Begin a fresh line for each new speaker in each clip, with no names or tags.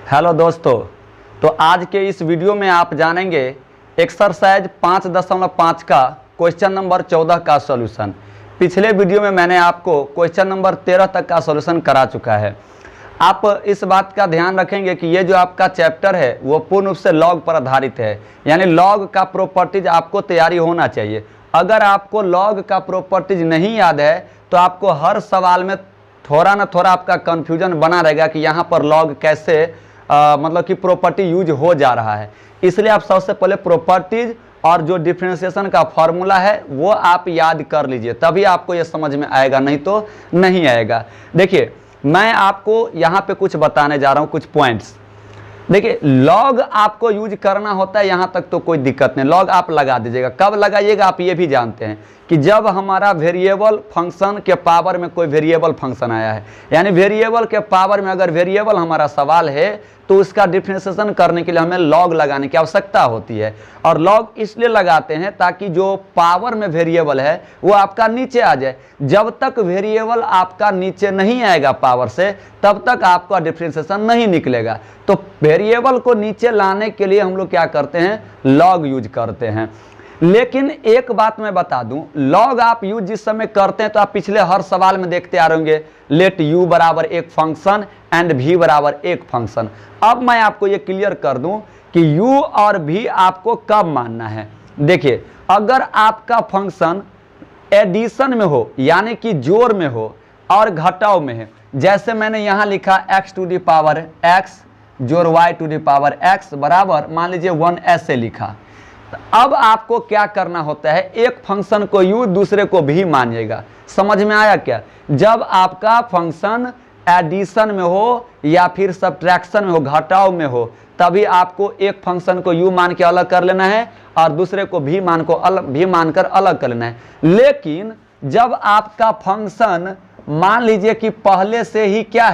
Hello दोस्तों, तो आज के इस वीडियो में आप जानेंगे एक्सरसाइज 5.5 का क्वेश्चन नंबर 14 का सॉल्यूशन। पिछले वीडियो में मैंने आपको क्वेश्चन नंबर 13 तक का सॉल्यूशन करा चुका है। आप इस बात का ध्यान रखेंगे कि ये जो आपका चैप्टर है वो पूर्ण रूप से लॉग पर आधारित है, यानी लॉग का प्रॉपर्टीज आपको तैयारी होना चाहिए। अगर आपको लॉग का प्रॉपर्टीज नहीं याद है तो आपको हर सवाल में थोड़ा ना थोड़ा आपका कन्फ्यूजन बना रहेगा कि यहाँ पर लॉग कैसे मतलब कि प्रॉपर्टी यूज हो जा रहा है। इसलिए आप सबसे पहले प्रॉपर्टीज और जो डिफरेंशिएशन का फॉर्मूला है वो आप याद कर लीजिए, तभी आपको ये समझ में आएगा, नहीं तो नहीं आएगा। देखिए, मैं आपको यहाँ पे कुछ बताने जा रहा हूँ, कुछ पॉइंट्स। देखिए, लॉग आपको यूज करना होता है, यहाँ तक तो कोई दिक्कत नहीं, लॉग आप लगा दीजिएगा। कब लगाइएगा आप ये भी जानते हैं कि जब हमारा वेरिएबल फंक्शन के पावर में कोई वेरिएबल फंक्शन आया है, यानी वेरिएबल के पावर में अगर वेरिएबल हमारा सवाल है तो उसका डिफरेंशिएशन करने के लिए हमें लॉग लगाने की आवश्यकता होती है। और लॉग इसलिए लगाते हैं ताकि जो पावर में वेरिएबल है वो आपका नीचे आ जाए। जब तक वेरिएबल आपका नीचे नहीं आएगा पावर से, तब तक आपका डिफरेंशिएशन नहीं निकलेगा। तो वेरिएबल को नीचे लाने के लिए हम लोग क्या करते हैं, लॉग यूज करते हैं। लेकिन एक बात मैं बता दूं, लॉग आप यूज जिस समय करते हैं तो आप पिछले हर सवाल में देखते आ रहे होंगे, लेट u बराबर एक फंक्शन एंड v बराबर एक फंक्शन। अब मैं आपको ये क्लियर कर दूं कि u और v आपको कब मानना है। देखिए, अगर आपका फंक्शन एडिशन में हो, यानी कि जोड़ में हो और घटाव में है, जैसे मैंने यहां लिखा x to the power x जोड़ y to the power x बराबर मान लीजिए 1 ऐसे लिखा। अब आपको क्या करना होता है, एक फंक्शन को u दूसरे को भी मानिएगा। समझ में आया क्या? जब आपका फंक्शन एडिशन में हो या फिर सब्ट्रैक्शन में हो, घटाव में हो, तभी आपको एक फंक्शन को u मान के अलग कर लेना है और दूसरे को भी मानकर अलग कर लेना है। लेकिन जब आपका फंक्शन मान लीजिए कि पहले से ही क्या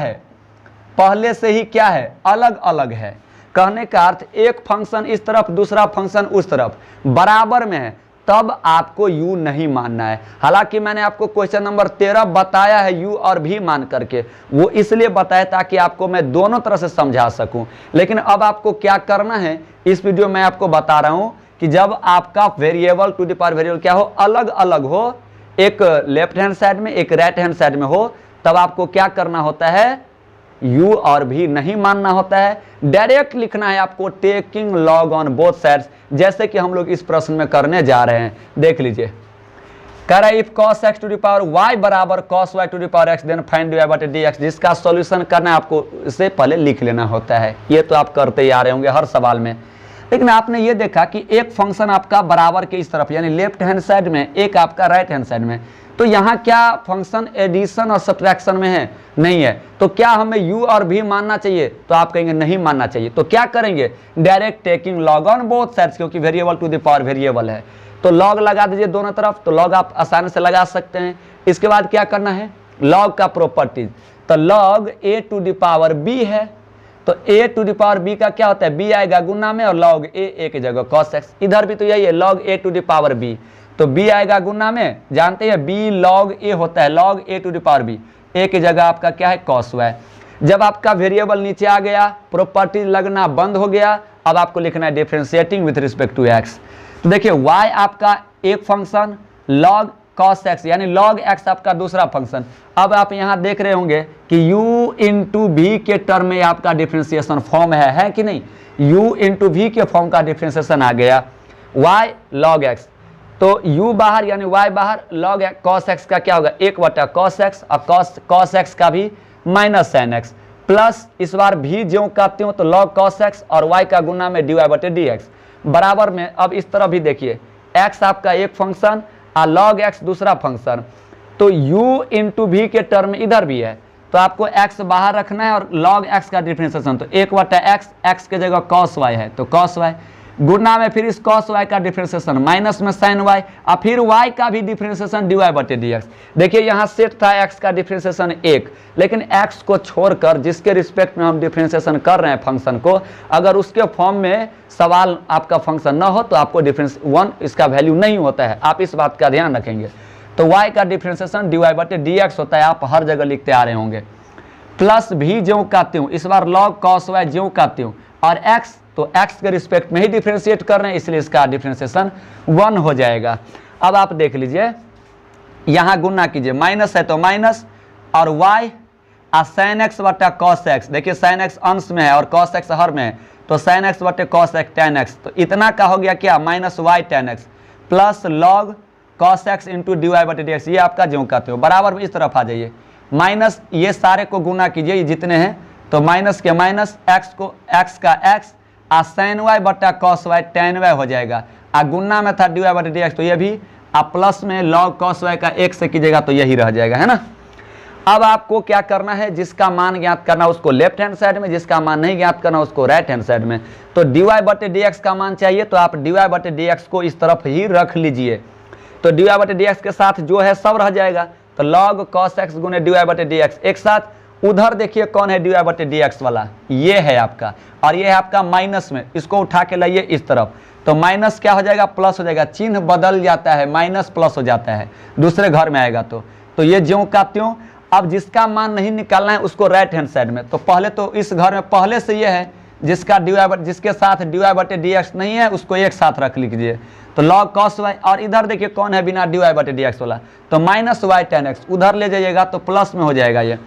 है, अलग अलग है, कहने का अर्थ एक फंक्शन इस तरफ दूसरा फंक्शन उस तरफ बराबर में है, तब आपको u नहीं मानना है। हालांकि मैंने आपको क्वेश्चन नंबर 13 बताया है u और v मान करके, वो इसलिए बताया ताकि आपको मैं दोनों तरह से समझा सकूं। लेकिन अब आपको क्या करना है, इस वीडियो में आपको बता रहा हूं कि जब आपका variable to the power variable क्या हो, अलग अलग हो, एक लेफ्ट हैंड साइड में एक राइट हैंड साइड में हो, तब आपको क्या करना होता है, u और भी नहीं मानना होता है। डायरेक्ट लिखना है आपको taking log on both sides, जैसे कि हम लोग इस प्रश्न में करने जा रहे हैं। देख लीजिए, कह रहा है if cos x to the power y बराबर cos y to the power x then find dy बटे dx, जिसका सॉल्यूशन करना है आपको इससे पहले लिख लेना होता है। ये तो आप करते ही आ रहे होंगे हर सवाल में। लेकिन आपने ये देखा कि एक फंक्शन आपका बराबर के इस तरफ यानी लेफ्ट हैंड साइड में, एक आपका राइट हैंड साइड में, तो यहाँ क्या फंक्शन एडिशन और सब्ट्रैक्शन में है? नहीं है। तो क्या हमें u और v मानना चाहिए? तो आप कहेंगे नहीं मानना चाहिए। तो क्या करेंगे, direct taking log on both sides, क्योंकि variable to the power variable है तो लॉग लगा दीजिए दोनों तरफ। तो लॉग आप आसानी से लगा सकते हैं। इसके बाद क्या करना है, लॉग का प्रॉपर्टीज। तो log a to the power b है, तो a to the power b का क्या होता है, b आएगा गुना में और log a एक जगह cos x। इधर भी तो यही है, log a to the power b, तो b आएगा गुना में, जानते हैं b log a होता है, log a to the power b, a की जगह आपका क्या है cos y। जब आपका वेरिएबल नीचे आ गया, प्रॉपर्टी लगना बंद हो गया, अब आपको लिखना है differentiating with respect to x। तो देखिए, y आपका एक फंक्शन, log cos x यानी log x आपका दूसरा फंक्शन। अब आप यहाँ देख रहे होंगे कि u इंटू v के टर्म में आपका डिफरेंशिएशन फॉर्म है कि नहीं, u इंटू v के फॉर्म का डिफरेंशिएशन आ गया, y log x, तो u बाहर यानी y बाहर, log cos x का क्या होगा, 1/cos x, और cos x का भी माइनस sin x, प्लस इस बार v ज्यों कहते हो तो log cos x और y का गुना में dy बटे dx बराबर में। अब इस तरह भी देखिए, x आपका एक फंक्शन और log x दूसरा फंक्शन, तो u इंटू v के टर्म इधर भी है, तो आपको x बाहर रखना है और log x का डिफरेंशिएशन, तो 1/x, x के जगह cos y है तो cos y, गुना में फिर इस cos y का डिफरेंशिएशन, माइनस में sin y, और फिर y का भी डिफरेंशिएशन dy बटे dx। देखिए, यहाँ सेट था x का डिफरेंशिएशन 1, लेकिन x को छोड़कर जिसके रिस्पेक्ट में हम डिफरेंशिएशन कर रहे हैं फंक्शन को, अगर उसके फॉर्म में सवाल आपका फंक्शन ना हो तो आपको डिफरेंस 1 इसका वैल्यू नहीं होता है। आप इस बात का ध्यान रखेंगे। तो y का डिफरेंशिएशन dy बटे dx होता है, आप हर जगह लिखते आ रहे होंगे। प्लस भी ज्यों का त्यों, इस बार log cos y ज्यों का त्यों, और x तो x के रिस्पेक्ट में ही डिफ्रेंशिएट कर रहे हैं, इसलिए इसका डिफ्रेंशिएशन 1 हो जाएगा। अब आप देख लीजिए, यहाँ गुना कीजिए, माइनस है तो माइनस, और y sin x बटा cos x, देखिए sin x अंश में है और cos x हर में है, तो sin x बटे cos x tan x, तो इतना का हो गया क्या, minus y tan x plus log cos x into dy बटे dx, ये आपका ज्यों का त्यों, बराबर इस तरफ आ जाइए, माइनस ये सारे को गुना कीजिए, ये जितने हैं, तो माइनस के माइनस, x को x का x, आ sin y बटा cos y tan y हो जाएगा, आ गुना में था dy बटे dx, तो ये भी आ प्लस में log cos y का 1 से कीजिएगा तो यही रह जाएगा, है ना। अब आपको क्या करना है, जिसका मान ज्ञात करना उसको लेफ्ट हैंड साइड में, जिसका मान नहीं ज्ञात करना उसको राइट हैंड साइड में। तो dy बटे dx का मान चाहिए तो आप dy बटे dx को इस तरफ ही रख लीजिए, तो dy बटे dx के साथ जो है सब रह जाएगा, तो log cos x गुने dy बटे dx एक साथ, उधर देखिए कौन है dy बटे dx वाला, ये है आपका, और ये है आपका माइनस में, इसको उठा के लाइए इस तरफ, तो माइनस क्या हो जाएगा, प्लस हो जाएगा, चिन्ह बदल जाता है, माइनस प्लस हो जाता है, दूसरे घर में आएगा तो ये ज्यों का त्यों। अब जिसका मान नहीं निकालना है उसको राइट हैंड साइड में, तो पहले तो इस घर में पहले से ये है, जिसके साथ dy बटे dx नहीं है उसको एक साथ रख लीजिए, तो log cos y, और इधर देखिए कौन है बिना dy बटे dx वाला, तो माइनस y tan x, उधर ले जाइएगा तो प्लस में हो जाएगा ये।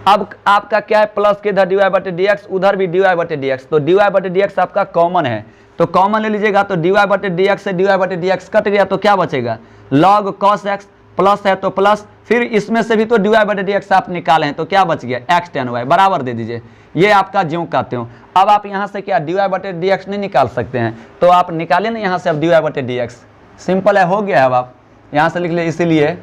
अब आपका क्या है, प्लस के इधर dy बटे dx, उधर भी dy बटे dx, तो dy बटे dx आपका कॉमन है, तो कॉमन ले लीजिएगा, तो dy बटे dx से dy बटे dx कट गया तो क्या बचेगा, log cos x, प्लस है तो प्लस, फिर इसमें से भी तो dy बटे dx आप निकाले हैं तो क्या बच गया, x tan y, बराबर दे दीजिए, ये आपका ज्यों का त्यों। अब आप यहाँ से क्या dy बटे dx नहीं निकाल सकते हैं, तो आप निकाले ना यहाँ से अब dy बटे dx, सिंपल है, हो गया है। अब आप यहाँ से लिख ले, इसीलिए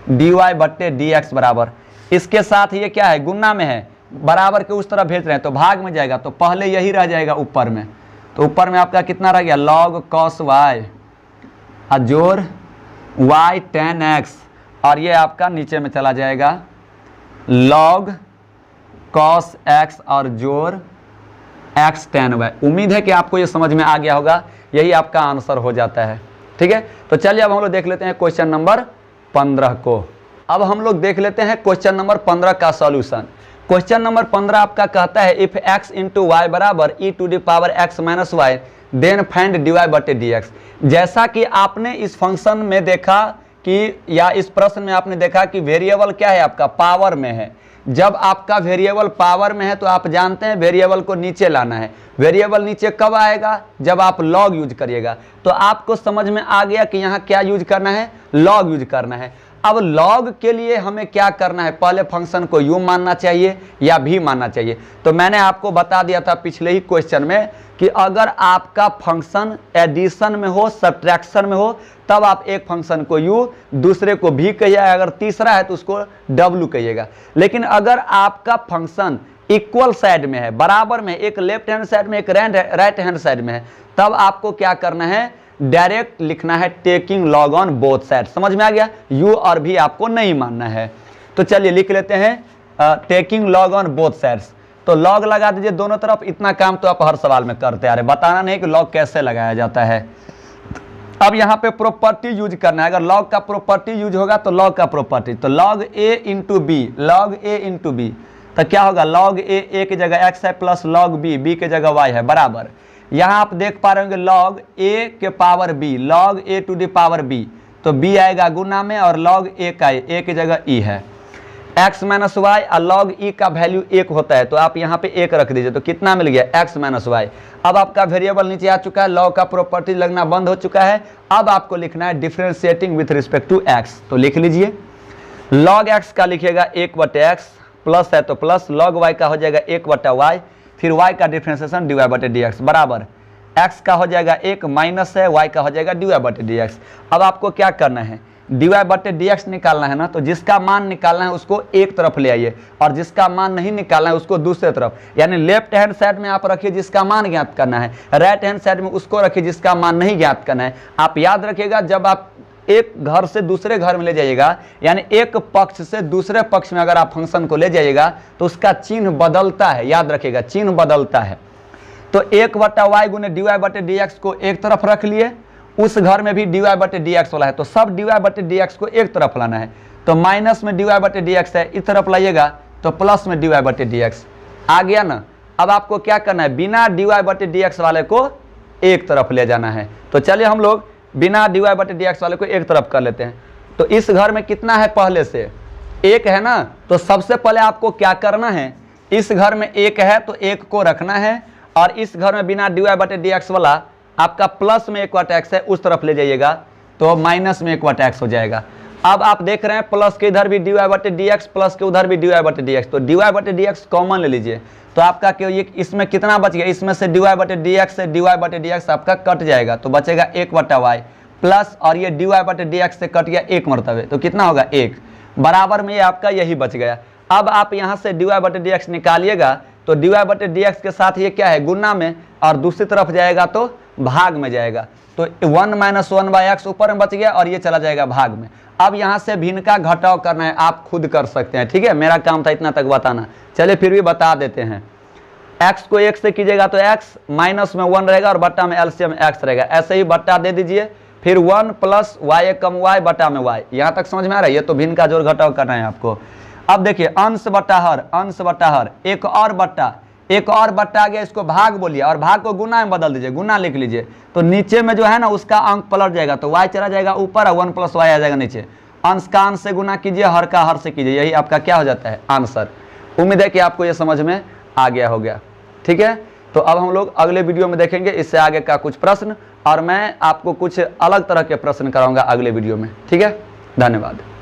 dy बटे dx बराबर, इसके साथ ये क्या है, गुना में है, बराबर के उस तरफ भेज रहे हैं तो भाग में जाएगा, तो पहले यही रह जाएगा ऊपर में, तो ऊपर में आपका कितना रह गया, log cos y जोड़ y tan x, और ये आपका नीचे में चला जाएगा log cos x और जोड़ x tan y। उम्मीद है कि आपको ये समझ में आ गया होगा, यही आपका आंसर हो जाता है, ठीक है। तो चलिए अब हम लोग देख लेते हैं क्वेश्चन नंबर 15 को। अब हम लोग देख लेते हैं क्वेश्चन नंबर 15 का सॉल्यूशन। क्वेश्चन नंबर 15 आपका कहता है इफ x इंटू वाई बराबर e to the power x minus y then find dy बटे dx। जैसा कि आपने इस फंक्शन में देखा कि, या इस प्रश्न में आपने देखा कि वेरिएबल क्या है आपका, पावर में है। जब आपका वेरिएबल पावर में है तो आप जानते हैं वेरिएबल को नीचे लाना है। वेरिएबल नीचे कब आएगा, जब आप लॉग यूज करिएगा। तो आपको समझ में आ गया कि यहाँ क्या यूज करना है, लॉग यूज करना है। अब लॉग के लिए हमें क्या करना है, पहले फंक्शन को यू मानना चाहिए या भी मानना चाहिए। तो मैंने आपको बता दिया था पिछले ही क्वेश्चन में कि अगर आपका फंक्शन एडिशन में हो, सब्ट्रैक्शन में हो, तब आप एक फंक्शन को यू, दूसरे को भी कहिएगा, अगर तीसरा है तो उसको डब्ल्यू कहिएगा। लेकिन अगर आपका फंक्शन इक्वल साइड में है, बराबर में, एक लेफ्ट हैंड साइड में एक राइट हैंड साइड में है, तब आपको क्या करना है, डायरेक्ट लिखना है taking log on both side. समझ में आ गया, यू और भी आपको नहीं मानना है। तो चलिए लिख लेते हैं taking log on both sides. तो लॉग लगा दीजिए दोनों तरफ। इतना काम तो आप हर सवाल में करते आ रहे, बताना नहीं कि लॉग कैसे लगाया जाता है। अब यहाँ पे प्रॉपर्टी यूज करना है। अगर लॉग का प्रॉपर्टी यूज होगा तो लॉग का प्रॉपर्टी, तो लॉग ए इंटू बी, लॉग ए इंटू बी, तो क्या होगा, लॉग ए की जगह x है प्लस लॉग बी की जगह y है, बराबर। यहाँ आप देख पा रहे होंगे लॉग ए के power b, log a to the power b, तो b आएगा गुना में, और लॉग ए का ए की जगह e है, x माइनस वाई, और लॉग e का वैल्यू 1 होता है, तो आप यहाँ पे 1 रख दीजिए, तो कितना मिल गया, x माइनस वाई। अब आपका वेरिएबल नीचे आ चुका है, लॉग का प्रॉपर्टी लगना बंद हो चुका है। अब आपको लिखना है differentiating with respect to x, तो लिख लीजिए लॉग x का लिखिएगा 1/x, प्लस है तो प्लस, लॉग y का हो जाएगा 1/y, फिर y का डिफरेंशिएशन dy बटे dx, बराबर x का हो जाएगा 1, माइनस है, y का हो जाएगा dy बटे dx। अब आपको क्या करना है, dy बटे dx निकालना है ना, तो जिसका मान निकालना है उसको एक तरफ ले आइए, और जिसका मान नहीं निकालना है उसको दूसरे तरफ। यानी लेफ्ट हैंड साइड में आप रखिए जिसका मान ज्ञात करना है, राइट हैंड साइड में उसको रखिए जिसका मान नहीं ज्ञात करना है। आप याद रखिएगा, जब आप एक घर से दूसरे घर में ले जाइएगा, यानी एक पक्ष से दूसरे पक्ष में अगर आप फंक्शन को ले जाइएगा तो उसका चिन्ह बदलता है, याद रखिएगा चिन्ह बदलता है। तो 1/y गुने dy बटे dx को एक तरफ रख लिए, उस घर में भी dy बटे dx वाला है, तो सब dy बटे dx को एक तरफ लाना है। तो माइनस में dy बटे dx है, इस तरफ लाइएगा तो प्लस में dy बटे dx आ गया ना। अब आपको क्या करना है, बिना dy बटे dx वाले को एक तरफ ले जाना है। तो चलिए हम लोग बिना dy बटे dx वाले को एक तरफ कर लेते हैं। तो इस घर में कितना है, पहले से एक है ना, तो सबसे पहले आपको क्या करना है, इस घर में एक है तो एक को रखना है, और इस घर में बिना dy बटे dx वाला आपका प्लस में एक बटा x है, उस तरफ ले जाइएगा तो माइनस में एक बटा x हो जाएगा। अब आप देख रहे हैं प्लस के इधर भी dy बटे dx, प्लस के उधर भी dy बटे dx, तो dy बटे dx कॉमन ले लीजिए। तो आपका क्यों ये इसमें कितना बच गया, इसमें से dy बटे dx से dy बटे dx आपका कट जाएगा, तो बचेगा 1 बटा y प्लस, और ये dy बटे dx से कट गया 1 मरतबे, तो कितना होगा 1, बराबर में ये आपका यही बच गया। अब आप यहाँ से dy बटे dx निकालिएगा तो dy बटे dx के साथ ये क्या है, गुना में, और दूसरी तरफ जाएगा तो भाग में जाएगा। तो 1 - 1/x ऊपर में बच गया और ये चला जाएगा भाग में। अब यहाँ से भिन्न का घटाव करना है, आप खुद कर सकते हैं, ठीक है, मेरा काम था इतना तक बताना। चलिए फिर भी बता देते हैं। x को 1 से कीजिएगा तो x, माइनस में 1 रहेगा और बट्टा में एलसीएम x रहेगा, ऐसे ही बट्टा दे दीजिए, फिर 1 प्लस y कम y बटा में y। यहाँ तक समझ में आ रहा है, ये तो भिन्न का जोड़ घटाव करना है आपको। अब देखिए अंश बटा हर, अंश बटा हर, एक और बट्टा आ गया, इसको भाग बोलिए और भाग को गुना में बदल दीजिए, गुना लिख लीजिए, तो नीचे में जो है ना उसका अंक पलट जाएगा, तो y चला जाएगा ऊपर और 1 + y आ जाएगा नीचे। अंश का अंश से गुना कीजिए, हर का हर से कीजिए, यही आपका क्या हो जाता है, आंसर। उम्मीद है कि आपको ये समझ में आ गया हो गया, ठीक है। तो अब हम लोग अगले वीडियो में देखेंगे इससे आगे का कुछ प्रश्न, और मैं आपको कुछ अलग तरह के प्रश्न कराऊंगा अगले वीडियो में, ठीक है। धन्यवाद।